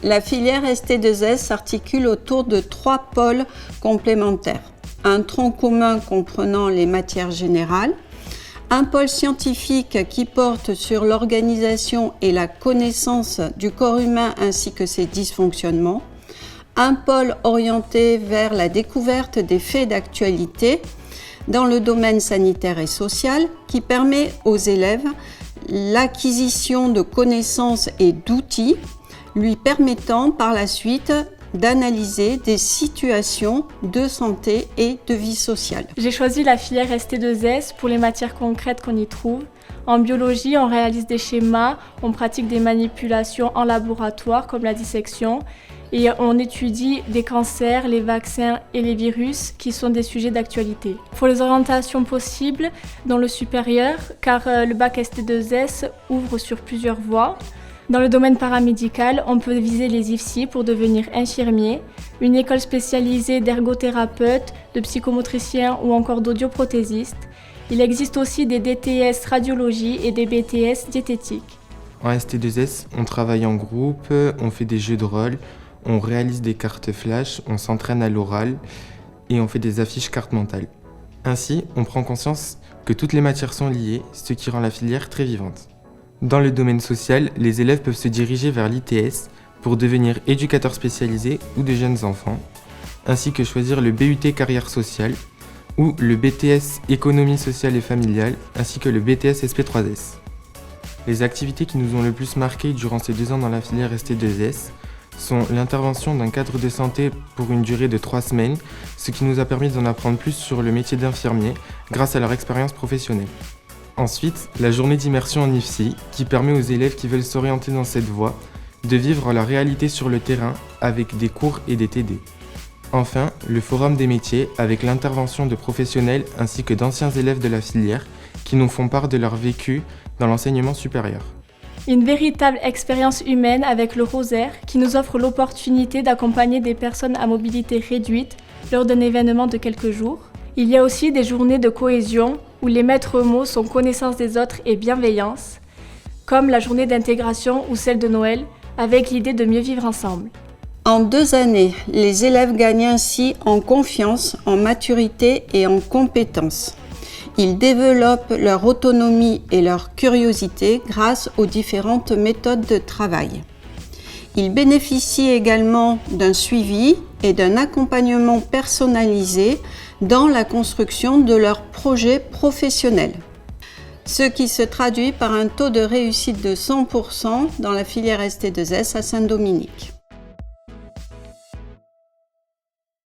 La filière ST2S s'articule autour de 3 pôles complémentaires. Un tronc commun comprenant les matières générales, un pôle scientifique qui porte sur l'organisation et la connaissance du corps humain ainsi que ses dysfonctionnements, un pôle orienté vers la découverte des faits d'actualité dans le domaine sanitaire et social qui permet aux élèves l'acquisition de connaissances et d'outils lui permettant par la suite d'analyser des situations de santé et de vie sociale. J'ai choisi la filière ST2S pour les matières concrètes qu'on y trouve. En biologie, on réalise des schémas, on pratique des manipulations en laboratoire comme la dissection et on étudie des cancers, les vaccins et les virus qui sont des sujets d'actualité. Pour les orientations possibles dans le supérieur, car le bac ST2S ouvre sur plusieurs voies. Dans le domaine paramédical, on peut viser les IFSI pour devenir infirmier, une école spécialisée d'ergothérapeute, de psychomotricien ou encore d'audioprothésiste. Il existe aussi des DTS radiologie et des BTS diététique. En ST2S, on travaille en groupe, on fait des jeux de rôle, on réalise des cartes flash, on s'entraîne à l'oral et on fait des affiches cartes mentales. Ainsi, on prend conscience que toutes les matières sont liées, ce qui rend la filière très vivante. Dans le domaine social, les élèves peuvent se diriger vers l'ITS pour devenir éducateurs spécialisés ou de jeunes enfants, ainsi que choisir le BUT carrière sociale ou le BTS économie sociale et familiale, ainsi que le BTS SP3S. Les activités qui nous ont le plus marqué durant ces 2 ans dans la filière ST2S sont l'intervention d'un cadre de santé pour une durée de 3 semaines, ce qui nous a permis d'en apprendre plus sur le métier d'infirmier grâce à leur expérience professionnelle. Ensuite, la journée d'immersion en IFSI, qui permet aux élèves qui veulent s'orienter dans cette voie de vivre la réalité sur le terrain avec des cours et des TD. Enfin, le forum des métiers avec l'intervention de professionnels ainsi que d'anciens élèves de la filière qui nous font part de leur vécu dans l'enseignement supérieur. Une véritable expérience humaine avec le Rosaire qui nous offre l'opportunité d'accompagner des personnes à mobilité réduite lors d'un événement de quelques jours. Il y a aussi des journées de cohésion où les maîtres mots sont connaissance des autres et bienveillance, comme la journée d'intégration ou celle de Noël, avec l'idée de mieux vivre ensemble. En 2 années, les élèves gagnent ainsi en confiance, en maturité et en compétences. Ils développent leur autonomie et leur curiosité grâce aux différentes méthodes de travail. Ils bénéficient également d'un suivi et d'un accompagnement personnalisé dans la construction de leurs projets professionnels, ce qui se traduit par un taux de réussite de 100% dans la filière ST2S à Saint-Dominique.